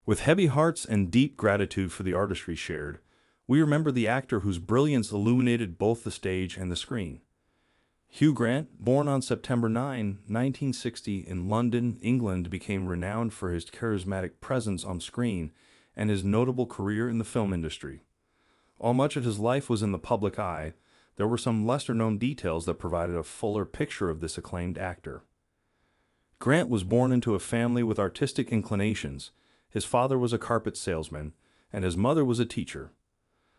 With heavy hearts and deep gratitude for the artistry shared, we remember the actor whose brilliance illuminated both the stage and the screen. Hugh Grant, born on September 9, 1960 in London, England, became renowned for his charismatic presence on screen and his notable career in the film industry. While much of his life was in the public eye, there were some lesser-known details that provided a fuller picture of this acclaimed actor. Grant was born into a family with artistic inclinations. His father was a carpet salesman, and his mother was a teacher.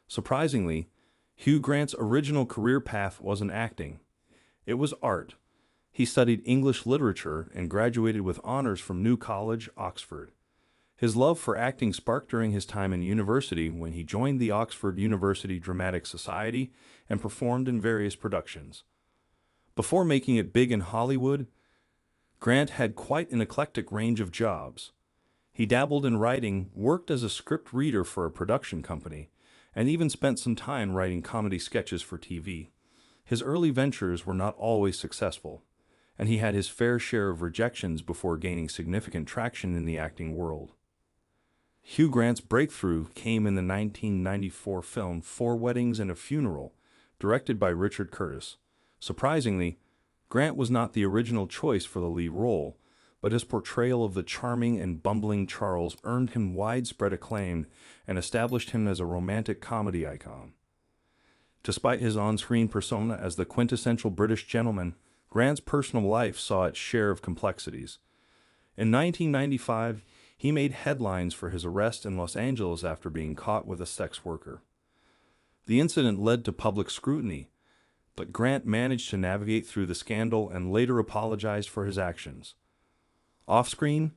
Surprisingly, Hugh Grant's original career path wasn't acting. It was art. He studied English literature and graduated with honors from New College, Oxford. His love for acting sparked during his time in university when he joined the Oxford University Dramatic Society and performed in various productions. Before making it big in Hollywood, Grant had quite an eclectic range of jobs. He dabbled in writing, worked as a script reader for a production company, and even spent some time writing comedy sketches for TV. His early ventures were not always successful, and he had his fair share of rejections before gaining significant traction in the acting world. Hugh Grant's breakthrough came in the 1994 film Four Weddings and a Funeral, directed by Richard Curtis. Surprisingly, Grant was not the original choice for the lead role, but his portrayal of the charming and bumbling Charles earned him widespread acclaim and established him as a romantic comedy icon. Despite his on-screen persona as the quintessential British gentleman, Grant's personal life saw its share of complexities. In 1995, he made headlines for his arrest in Los Angeles after being caught with a sex worker. The incident led to public scrutiny, but Grant managed to navigate through the scandal and later apologized for his actions. Off-screen,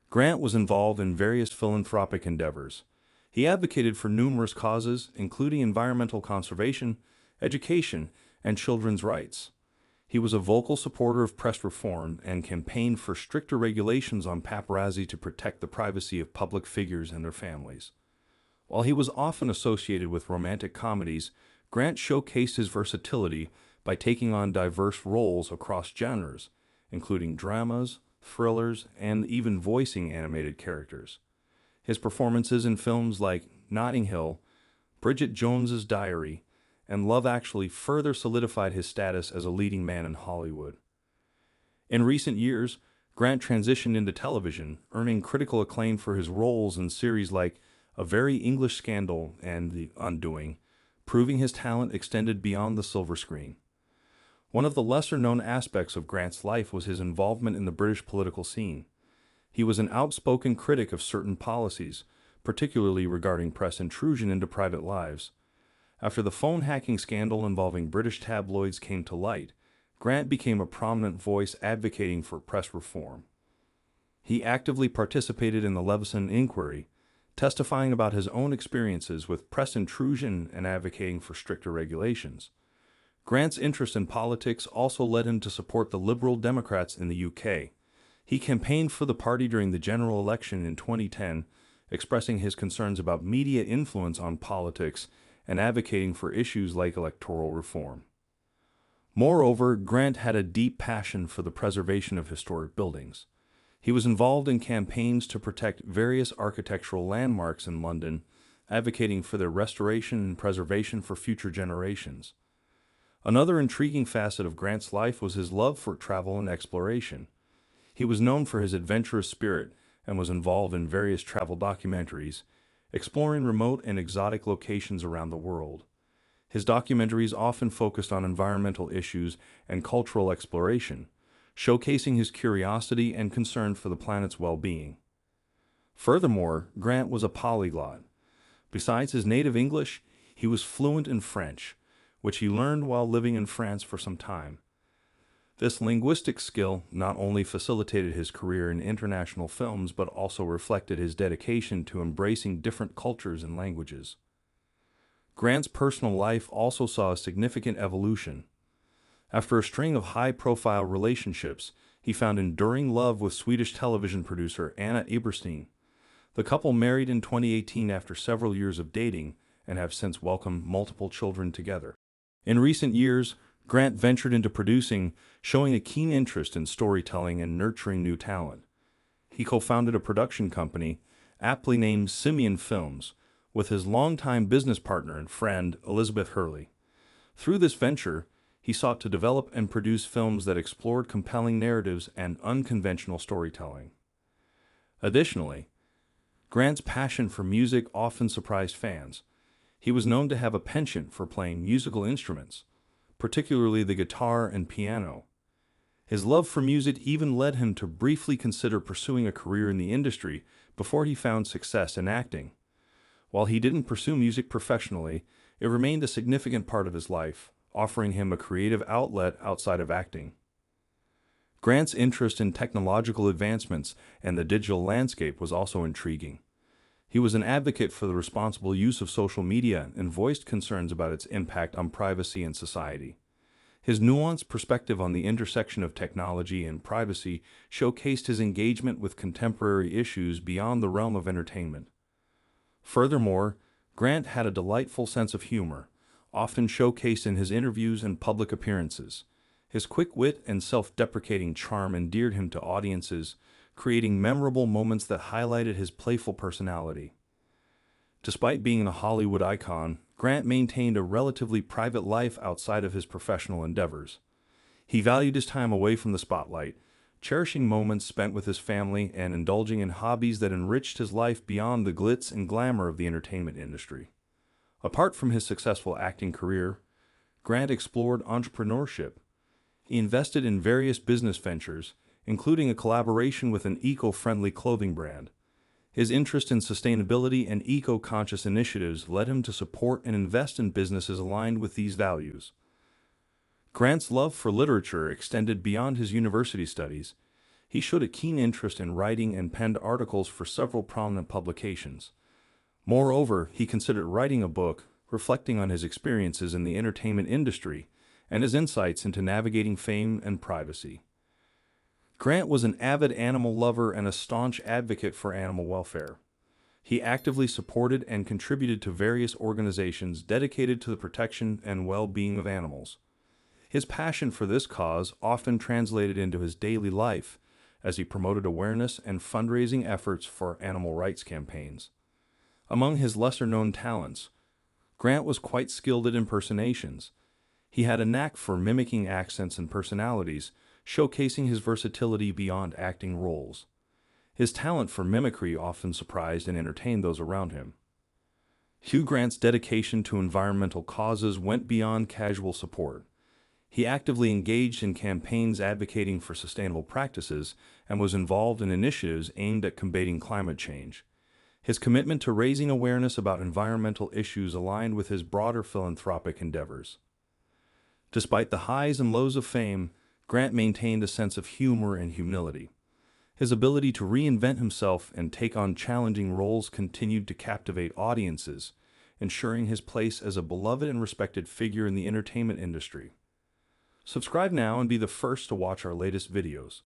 Grant was involved in various philanthropic endeavors. He advocated for numerous causes, including environmental conservation, education, and children's rights. He was a vocal supporter of press reform and campaigned for stricter regulations on paparazzi to protect the privacy of public figures and their families. While he was often associated with romantic comedies, Grant showcased his versatility by taking on diverse roles across genres, including dramas, thrillers, and even voicing animated characters. His performances in films like Notting Hill, Bridget Jones's Diary, and Love Actually further solidified his status as a leading man in Hollywood. In recent years, Grant transitioned into television, earning critical acclaim for his roles in series like A Very English Scandal and The Undoing, proving his talent extended beyond the silver screen. One of the lesser-known aspects of Grant's life was his involvement in the British political scene. He was an outspoken critic of certain policies, particularly regarding press intrusion into private lives. After the phone hacking scandal involving British tabloids came to light, Grant became a prominent voice advocating for press reform. He actively participated in the Leveson inquiry, testifying about his own experiences with press intrusion and advocating for stricter regulations. Grant's interest in politics also led him to support the Liberal Democrats in the UK. He campaigned for the party during the general election in 2010, expressing his concerns about media influence on politics and advocating for issues like electoral reform. Moreover, Grant had a deep passion for the preservation of historic buildings. He was involved in campaigns to protect various architectural landmarks in London, advocating for their restoration and preservation for future generations. Another intriguing facet of Grant's life was his love for travel and exploration. He was known for his adventurous spirit and was involved in various travel documentaries, exploring remote and exotic locations around the world. His documentaries often focused on environmental issues and cultural exploration, showcasing his curiosity and concern for the planet's well-being. Furthermore, Grant was a polyglot. Besides his native English, he was fluent in French, which he learned while living in France for some time. This linguistic skill not only facilitated his career in international films but also reflected his dedication to embracing different cultures and languages. Grant's personal life also saw a significant evolution. After a string of high-profile relationships, he found enduring love with Swedish television producer Anna Eberstein. The couple married in 2018 after several years of dating and have since welcomed multiple children together. In recent years, Grant ventured into producing, showing a keen interest in storytelling and nurturing new talent. He co-founded a production company, aptly named Simeon Films, with his longtime business partner and friend Elizabeth Hurley. Through this venture, he sought to develop and produce films that explored compelling narratives and unconventional storytelling. Additionally, Grant's passion for music often surprised fans. He was known to have a penchant for playing musical instruments, particularly the guitar and piano. His love for music even led him to briefly consider pursuing a career in the industry before he found success in acting. While he didn't pursue music professionally, it remained a significant part of his life, offering him a creative outlet outside of acting. Grant's interest in technological advancements and the digital landscape was also intriguing. He was an advocate for the responsible use of social media and voiced concerns about its impact on privacy and society. His nuanced perspective on the intersection of technology and privacy showcased his engagement with contemporary issues beyond the realm of entertainment. Furthermore, Grant had a delightful sense of humor, often showcased in his interviews and public appearances. His quick wit and self-deprecating charm endeared him to audiences, creating memorable moments that highlighted his playful personality. Despite being a Hollywood icon, Grant maintained a relatively private life outside of his professional endeavors. He valued his time away from the spotlight, cherishing moments spent with his family and indulging in hobbies that enriched his life beyond the glitz and glamour of the entertainment industry. Apart from his successful acting career, Grant explored entrepreneurship. He invested in various business ventures, including a collaboration with an eco-friendly clothing brand. His interest in sustainability and eco-conscious initiatives led him to support and invest in businesses aligned with these values. Grant's love for literature extended beyond his university studies. He showed a keen interest in writing and penned articles for several prominent publications. Moreover, he considered writing a book reflecting on his experiences in the entertainment industry and his insights into navigating fame and privacy. Grant was an avid animal lover and a staunch advocate for animal welfare. He actively supported and contributed to various organizations dedicated to the protection and well-being of animals. His passion for this cause often translated into his daily life as he promoted awareness and fundraising efforts for animal rights campaigns. Among his lesser-known talents, Grant was quite skilled at impersonations. He had a knack for mimicking accents and personalities, showcasing his versatility beyond acting roles. His talent for mimicry often surprised and entertained those around him. Hugh Grant's dedication to environmental causes went beyond casual support. He actively engaged in campaigns advocating for sustainable practices and was involved in initiatives aimed at combating climate change. His commitment to raising awareness about environmental issues aligned with his broader philanthropic endeavors. Despite the highs and lows of fame, Grant maintained a sense of humor and humility. His ability to reinvent himself and take on challenging roles continued to captivate audiences, ensuring his place as a beloved and respected figure in the entertainment industry. Subscribe now and be the first to watch our latest videos.